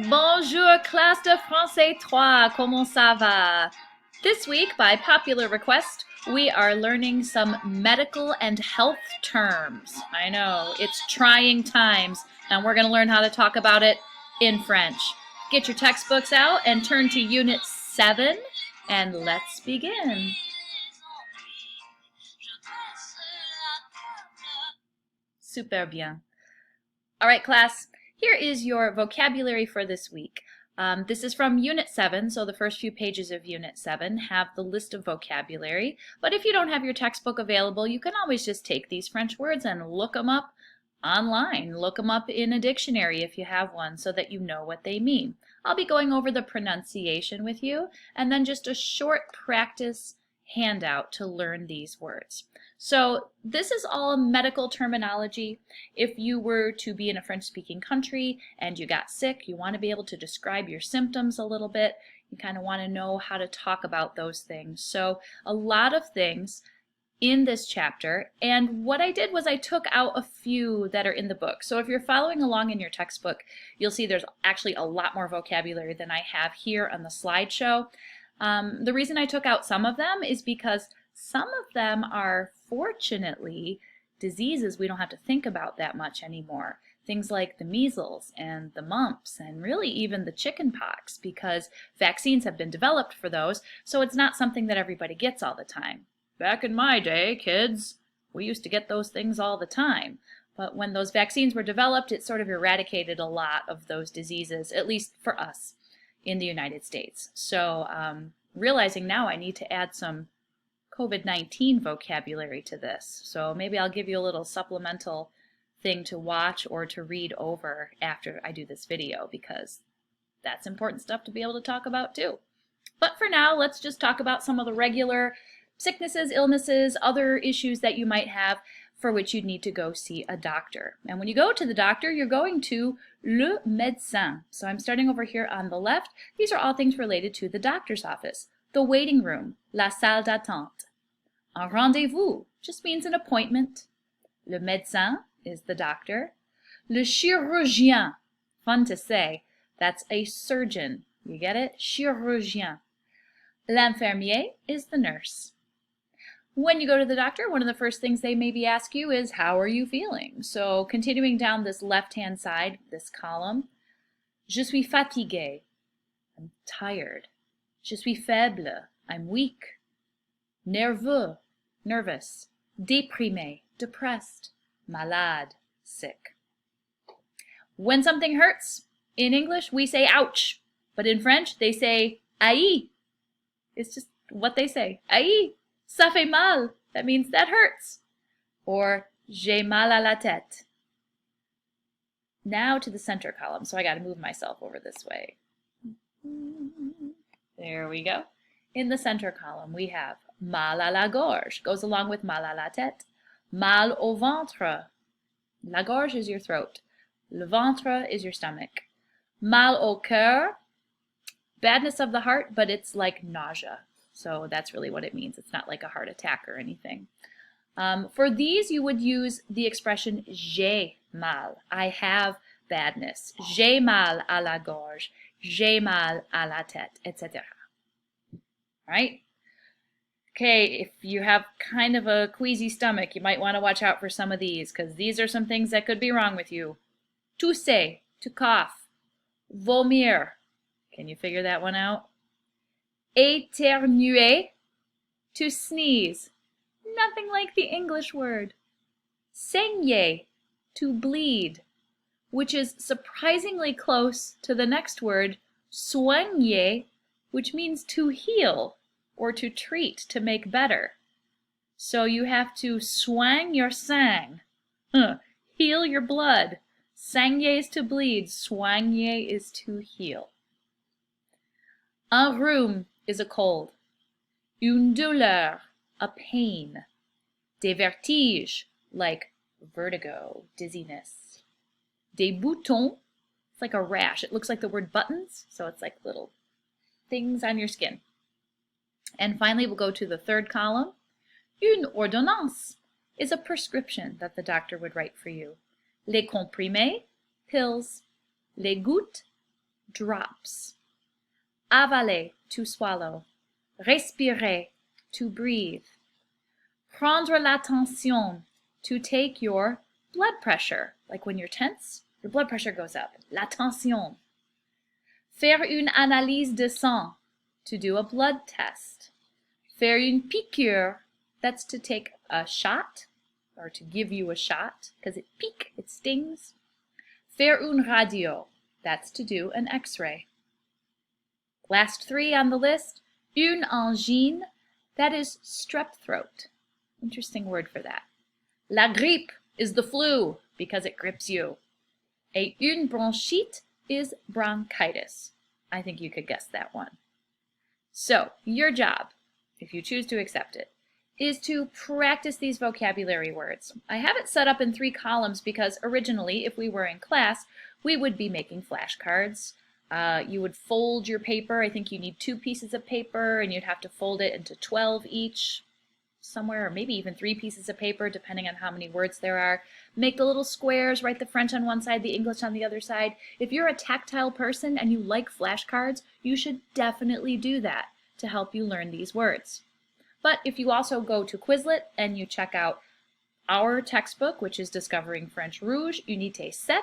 Bonjour, classe de français 3. Comment ça va? This week, by popular request, we are learning some medical and health terms. I know, it's trying times, and we're going to learn how to talk about it in French. Get your textbooks out and turn to Unit 7, and let's begin. Super bien. All right, class, here is your vocabulary for this week. This is from Unit 7, so the first few pages of Unit 7 have the list of vocabulary. But if you don't have your textbook available, you can always just take these French words and look them up online. Look them up in a dictionary if you have one so that you know what they mean. I'll be going over the pronunciation with you and then just a short practice handout to learn these words. So this is all medical terminology. If you were to be in a French-speaking country and you got sick, you want to be able to describe your symptoms a little bit. You kind of want to know how to talk about those things. So a lot of things in this chapter, and what I did was I took out a few that are in the book. So if you're following along in your textbook, you'll see there's actually a lot more vocabulary than I have here on the slideshow. The reason I took out some of them is because some of them are fortunately diseases we don't have to think about that much anymore. Things like the measles and the mumps and really even the chicken pox, because vaccines have been developed for those, so it's not something that everybody gets all the time. Back in my day, kids, we used to get those things all the time. But when those vaccines were developed, it sort of eradicated a lot of those diseases, at least for us in the United States. So realizing now I need to add some COVID-19 vocabulary to this. So maybe I'll give you a little supplemental thing to watch or to read over after I do this video, because that's important stuff to be able to talk about too. But for now, let's just talk about some of the regular sicknesses, illnesses, other issues that you might have for which you'd need to go see a doctor. And when you go to the doctor, you're going to le médecin. So I'm starting over here on the left. These are all things related to the doctor's office. The waiting room, la salle d'attente. Un rendez-vous just means an appointment. Le médecin is the doctor. Le chirurgien, fun to say, that's a surgeon. You get it? Chirurgien. L'infirmier is the nurse. When you go to the doctor, one of the first things they maybe ask you is, how are you feeling? So continuing down this left-hand side, this column, je suis fatigué, I'm tired. Je suis faible, I'm weak. Nerveux, nervous. Déprimé, depressed. Malade, sick. When something hurts, in English we say ouch, but in French they say aïe. It's just what they say. Aïe. Ça fait mal. That means that hurts. Or j'ai mal à la tête. Now to the center column. So I got to move myself over this way. There we go. In the center column we have mal à la gorge. Goes along with mal à la tête. Mal au ventre. La gorge is your throat. Le ventre is your stomach. Mal au cœur. Badness of the heart, but it's like nausea. So that's really what it means. It's not like a heart attack or anything. For these, you would use the expression j'ai mal. I have badness. J'ai mal à la gorge. J'ai mal à la tête, etc. Right? Okay, if you have kind of a queasy stomach, you might want to watch out for some of these, because these are some things that could be wrong with you. Tousser, to cough. Vomir. Can you figure that one out? Éternuer, to sneeze. Nothing like the English word. Saigner, to bleed, which is surprisingly close to the next word, soigner, which means to heal or to treat, to make better. So you have to soigne your sang, heal your blood. Saigner is to bleed, soigner is to heal. Un rhume is a cold. Une douleur, a pain. Des vertiges, like vertigo, dizziness. Des boutons, it's like a rash. It looks like the word buttons, so it's like little things on your skin. And finally, we'll go to the third column. Une ordonnance is a prescription that the doctor would write for you. Les comprimés, pills. Les gouttes, drops. Avaler, to swallow. Respirer, to breathe. Prendre l'attention, to take your blood pressure. Like when you're tense, your blood pressure goes up. L'attention. Faire une analyse de sang, to do a blood test. Faire une piqûre, that's to take a shot, or to give you a shot, because it pique, it stings. Faire une radio, that's to do an x-ray. Last three on the list, une angine, that is strep throat. Interesting word for that. La grippe is the flu, because it grips you. Et une bronchite is bronchitis. I think you could guess that one. So, your job, if you choose to accept it, is to practice these vocabulary words. I have it set up in 3 columns because originally, if we were in class, we would be making flashcards. You would fold your paper. I think you need 2 pieces of paper, and you'd have to fold it into 12 each somewhere, or maybe even 3 pieces of paper, depending on how many words there are. Make the little squares, write the French on one side, the English on the other side. If you're a tactile person and you like flashcards, you should definitely do that to help you learn these words. But if you also go to Quizlet and you check out our textbook, which is Discovering French Rouge, Unité 7,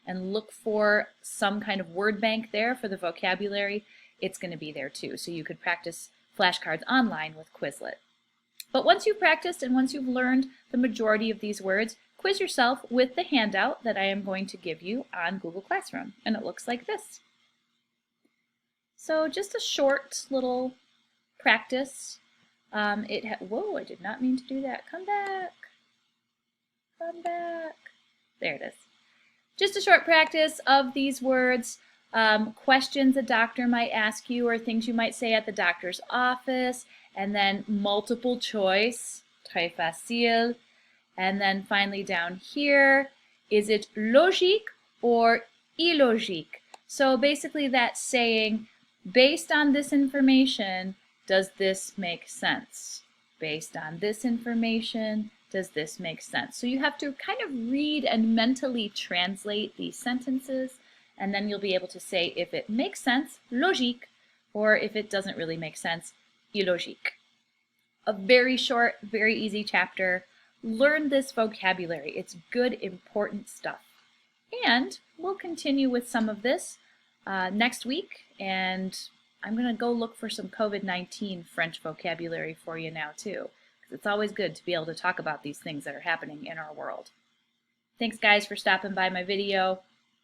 and look for some kind of word bank there for the vocabulary, it's going to be there too. So you could practice flashcards online with Quizlet. But once you've practiced and once you've learned the majority of these words, quiz yourself with the handout that I am going to give you on Google Classroom. And it looks like this. So just a short little practice. Whoa, I did not mean to do that. Come back. Come back. There it is. Just a short practice of these words. Questions a doctor might ask you or things you might say at the doctor's office. And then multiple choice, très facile. And then finally down here, is it logique or illogique? So basically that's saying, based on this information, does this make sense? Based on this information, does this make sense? So you have to kind of read and mentally translate these sentences, and then you'll be able to say if it makes sense, logique, or if it doesn't really make sense, illogique. A very short, very easy chapter. Learn this vocabulary. It's good, important stuff. And we'll continue with some of this next week, and I'm going to go look for some COVID-19 French vocabulary for you now too, because it's always good to be able to talk about these things that are happening in our world. Thanks guys for stopping by my video.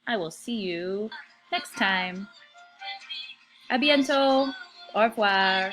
I will see you next time. À bientôt. Au revoir.